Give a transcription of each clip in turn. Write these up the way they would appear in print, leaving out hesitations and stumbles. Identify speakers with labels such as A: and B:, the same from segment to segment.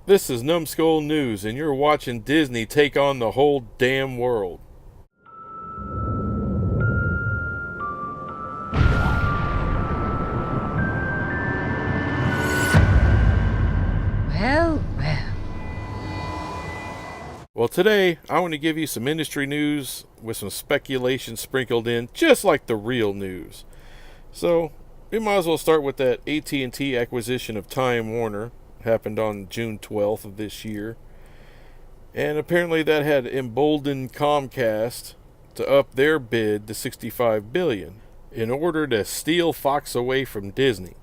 A: This is Numbskull News, and you're watching Disney take on the whole damn world.
B: Well, well.
A: Well, today I want to give you some industry news with some speculation sprinkled in, just like the real news. So, we might as well start with that at&t acquisition of Time Warner. Happened on June 12th of this year. And apparently that had emboldened Comcast to up their bid to $65 billion in order to steal Fox away from Disney.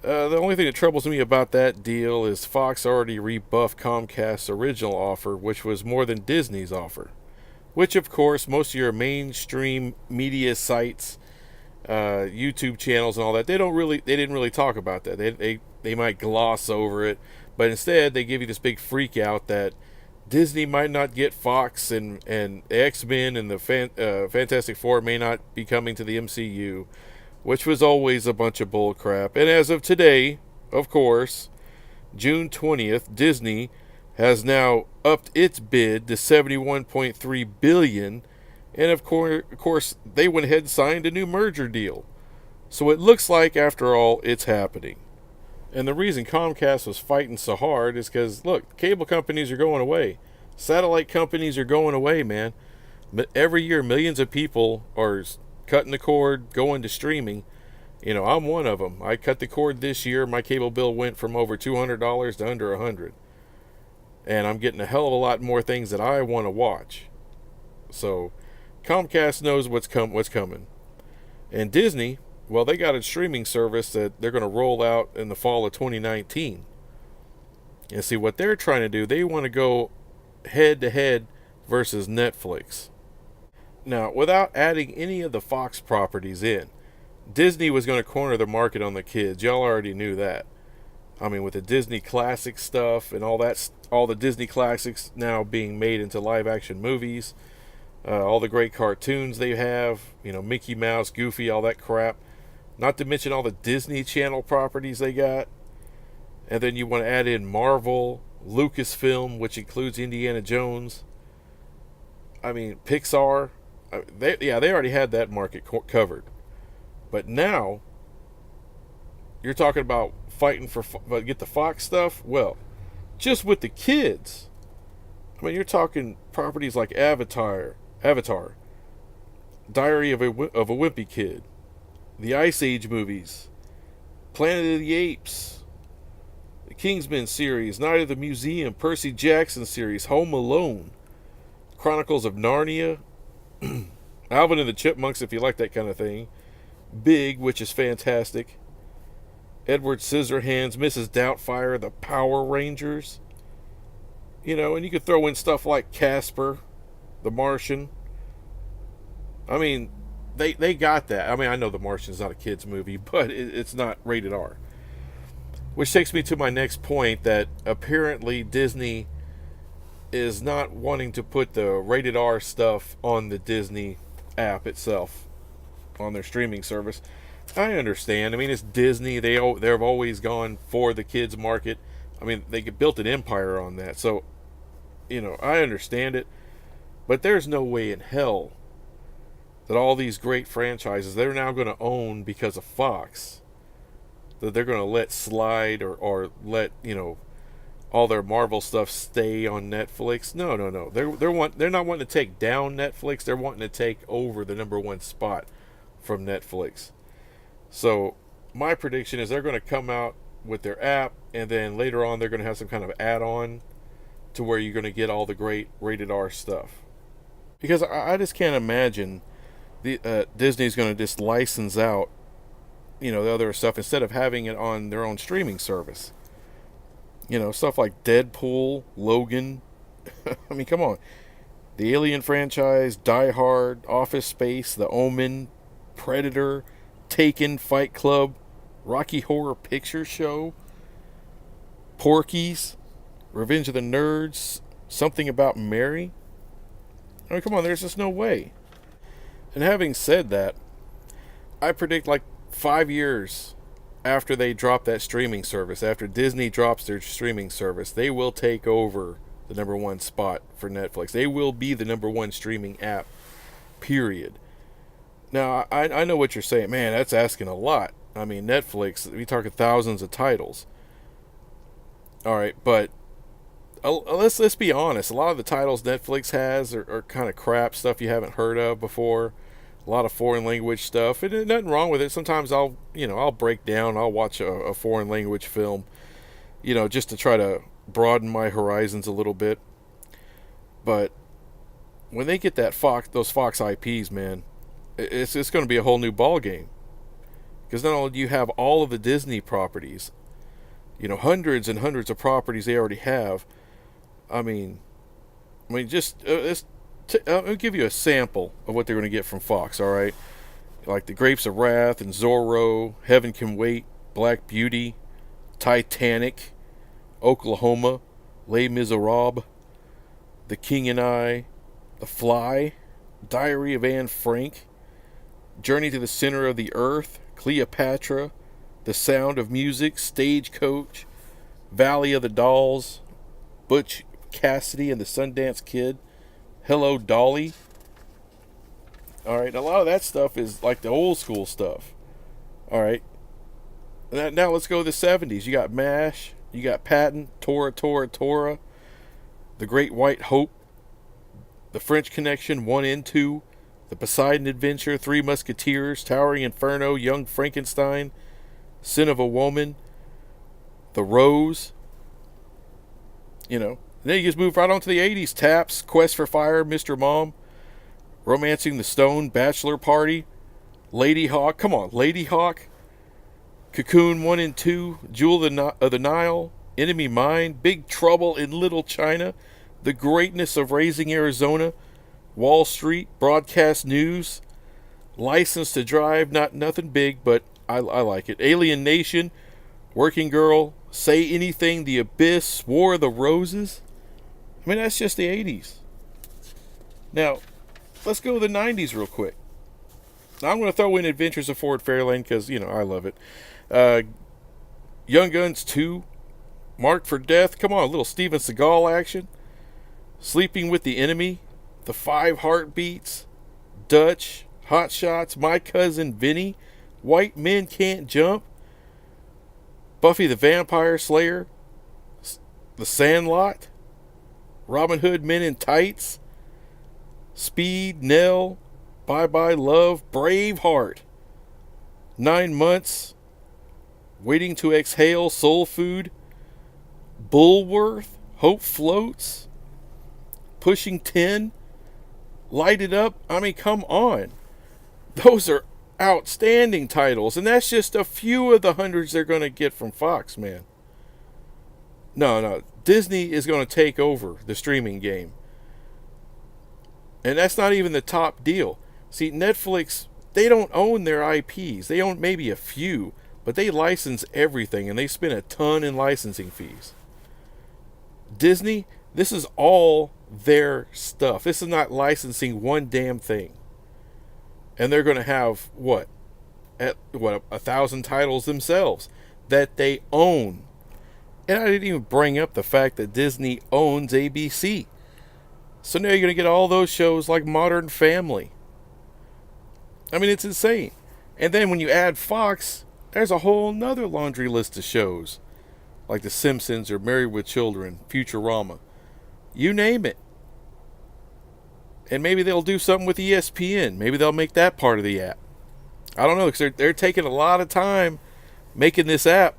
A: The only thing that troubles me about that deal is Fox already rebuffed Comcast's original offer, which was more than Disney's offer. Which, of course, most of your mainstream media sites, YouTube channels and all that, they didn't really talk about that. They might gloss over it, but instead they give you this big freak out that Disney might not get Fox and X-Men and the Fantastic Four may not be coming to the MCU, which was always a bunch of bull crap. And as of today, of course, June 20th, Disney has now upped its bid to $71.3 billion, and of course they went ahead and signed a new merger deal. So it looks like, after all, it's happening. And the reason Comcast was fighting so hard is because, look, cable companies are going away. Satellite companies are going away, man. But every year, millions of people are cutting the cord, going to streaming. You know, I'm one of them. I cut the cord this year. My cable bill went from over $200 to under $100. And I'm getting a hell of a lot more things that I want to watch. So, Comcast knows what's coming. And Disney, well, they got a streaming service that they're going to roll out in the fall of 2019. And see, what they're trying to do, they want to go head-to-head versus Netflix. Now, without adding any of the Fox properties in, Disney was going to corner the market on the kids. Y'all already knew that. I mean, with the Disney Classic stuff and all the Disney Classics now being made into live-action movies, all the great cartoons they have, you know, Mickey Mouse, Goofy, all that crap. Not to mention all the Disney Channel properties they got. And then you want to add in Marvel, Lucasfilm, which includes Indiana Jones. I mean, Pixar. They already had that market covered. But now, you're talking about fighting for get the Fox stuff? Well, just with the kids. I mean, you're talking properties like Avatar, Diary of a Wimpy Kid, the Ice Age movies, Planet of the Apes, the Kingsman series, Night of the Museum, Percy Jackson series, Home Alone, Chronicles of Narnia, Alvin and the Chipmunks, if you like that kind of thing, Big, which is fantastic, Edward Scissorhands, Mrs. Doubtfire, the Power Rangers, you know, and you could throw in stuff like Casper, the Martian. I mean, They got that. I mean, I know The Martian's not a kid's movie, but it's not rated R. Which takes me to my next point, that apparently Disney is not wanting to put the rated R stuff on the Disney app itself, on their streaming service. I understand. I mean, it's Disney. They've always gone for the kids market. I mean, they built an empire on that. So, you know, I understand it. But there's no way in hell that all these great franchises they're now going to own because of Fox, that they're going to let slide or let, you know, all their Marvel stuff stay on Netflix. No. They're not wanting to take down Netflix. They're wanting to take over the number one spot from Netflix. So my prediction is they're going to come out with their app, and then later on they're going to have some kind of add-on to where you're going to get all the great rated R stuff. Because I just can't imagine Disney's going to just license out, you know, the other stuff instead of having it on their own streaming service. You know, stuff like Deadpool, Logan. I mean, come on. The Alien franchise, Die Hard, Office Space, The Omen, Predator, Taken, Fight Club, Rocky Horror Picture Show, Porky's, Revenge of the Nerds, Something About Mary. I mean, come on, there's just no way. And having said that, I predict like 5 years after they drop that streaming service, after Disney drops their streaming service, they will take over the number one spot for Netflix. They will be the number one streaming app, period. Now, I know what you're saying. Man, that's asking a lot. I mean, Netflix, we're talking thousands of titles. All right, but let's be honest. A lot of the titles Netflix has are kind of crap, stuff you haven't heard of before. A lot of foreign language stuff, and there's nothing wrong with it. Sometimes I'll break down. I'll watch a foreign language film, just to try to broaden my horizons a little bit. But when they get those Fox IPs, man, it's going to be a whole new ball game. Because not only do you have all of the Disney properties, hundreds and hundreds of properties they already have. I'll give you a sample of what they're going to get from Fox, all right? Like The Grapes of Wrath and Zorro, Heaven Can Wait, Black Beauty, Titanic, Oklahoma, Les Miserables, The King and I, The Fly, Diary of Anne Frank, Journey to the Center of the Earth, Cleopatra, The Sound of Music, Stagecoach, Valley of the Dolls, Butch Cassidy and the Sundance Kid, Hello Dolly. Alright, a lot of that stuff is like the old school stuff. Alright. Now let's go to the 70s. You got MASH, you got Patton, Tora, The Great White Hope, The French Connection 1 and 2, The Poseidon Adventure, Three Musketeers, Towering Inferno, Young Frankenstein, Sin of a Woman, The Rose. Then you just move right on to the 80s. Taps, Quest for Fire, Mr. Mom, Romancing the Stone, Bachelor Party, Lady Hawk. Come on, Lady Hawk. Cocoon 1 and 2, Jewel of the Nile, Enemy Mine, Big Trouble in Little China, The Greatness of Raising Arizona, Wall Street, Broadcast News, License to Drive, nothing big, but I like it. Alien Nation, Working Girl, Say Anything, The Abyss, War of the Roses. I mean, that's just the 80s. Now, let's go to the 90s real quick. Now, I'm going to throw in Adventures of Ford Fairlane because, I love it. Young Guns 2, Marked for Death. Come on, a little Steven Seagal action. Sleeping with the Enemy, The Five Heartbeats, Dutch, Hot Shots, My Cousin Vinny, White Men Can't Jump, Buffy the Vampire Slayer, The Sandlot, Robin Hood Men in Tights, Speed, Nell, Bye Bye Love, Braveheart, 9 Months, Waiting to Exhale, Soul Food, Bullworth, Hope Floats, Pushing 10, Light It Up. I mean, come on. Those are outstanding titles, and that's just a few of the hundreds they're going to get from Fox, man. No, Disney is going to take over the streaming game. And that's not even the top deal. See, Netflix, they don't own their IPs. They own maybe a few, but they license everything, and they spend a ton in licensing fees. Disney, this is all their stuff. This is not licensing one damn thing. And they're going to have, 1,000 titles themselves that they own. And I didn't even bring up the fact that Disney owns ABC. So now you're going to get all those shows like Modern Family. I mean, it's insane. And then when you add Fox, there's a whole nother laundry list of shows. Like The Simpsons or Married with Children, Futurama. You name it. And maybe they'll do something with ESPN. Maybe they'll make that part of the app. I don't know, because they're taking a lot of time making this app,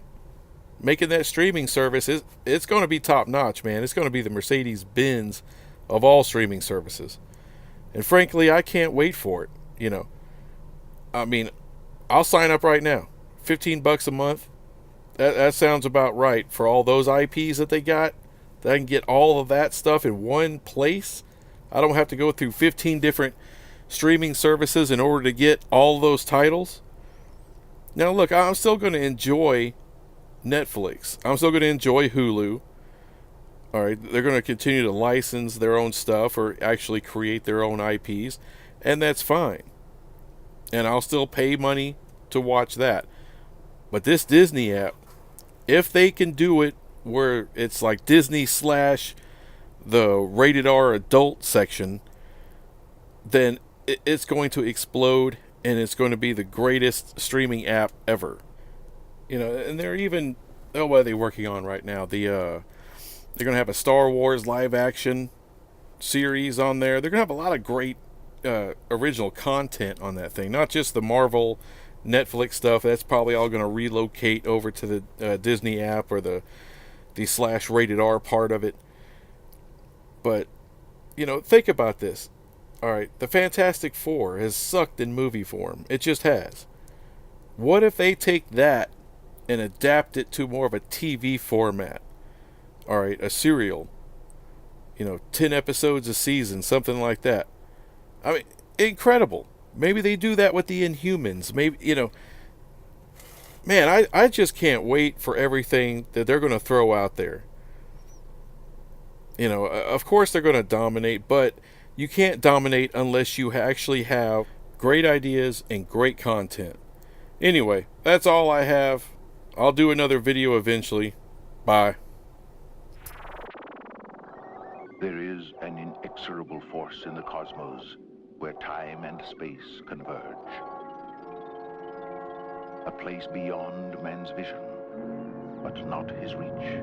A: making that streaming service. It's going to be top notch, man. It's going to be the Mercedes-Benz of all streaming services. And frankly, I can't wait for it. I mean, I'll sign up right now. $15 a month. That sounds about right for all those IPs that they got. That I can get all of that stuff in one place. I don't have to go through 15 different streaming services in order to get all those titles. Now, look, I'm still going to enjoy Netflix. I'm still going to enjoy Hulu. All right, they're going to continue to license their own stuff or actually create their own IPs, and that's fine. And I'll still pay money to watch that. But this Disney app, if they can do it where it's like Disney slash the rated R adult section, then it's going to explode and it's going to be the greatest streaming app ever. And they're even, oh, what are they working on right now? They're going to have a Star Wars live action series on there. They're going to have a lot of great original content on that thing, not just the Marvel Netflix stuff. That's probably all going to relocate over to the Disney app or the slash rated R part of it. But think about this. All right, the Fantastic Four has sucked in movie form. It just has. What if they take that and adapt it to more of a TV format? All right, a serial. 10 episodes a season, something like that. I mean, incredible. Maybe they do that with the Inhumans. Maybe, man, I just can't wait for everything that they're going to throw out there. Of course they're going to dominate, but you can't dominate unless you actually have great ideas and great content. Anyway, that's all I have. I'll do another video eventually. Bye.
B: There is an inexorable force in the cosmos where time and space converge. A place beyond man's vision, but not his reach.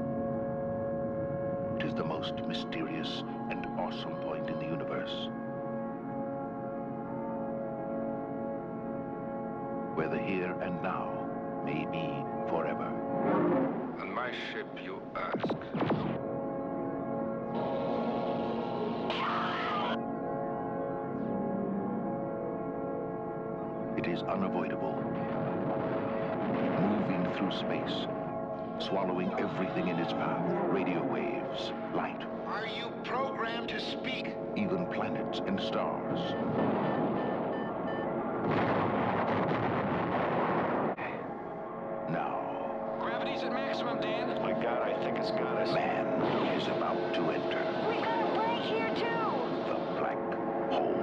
B: It is the most mysterious and awesome point in the universe, where the here and now may be forever.
C: On my ship, you ask.
B: It is unavoidable, moving through space, swallowing everything in its path. Radio waves, light.
C: Are you programmed to speak?
B: Even planets and stars. Now,
C: Gravity's at maximum, Dan.
D: My God, I think it's got us.
B: man is about to enter
E: We've got a break here, too!
B: the black hole.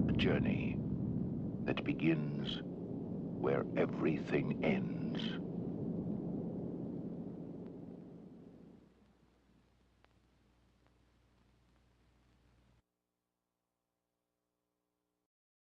B: A journey that begins where everything ends.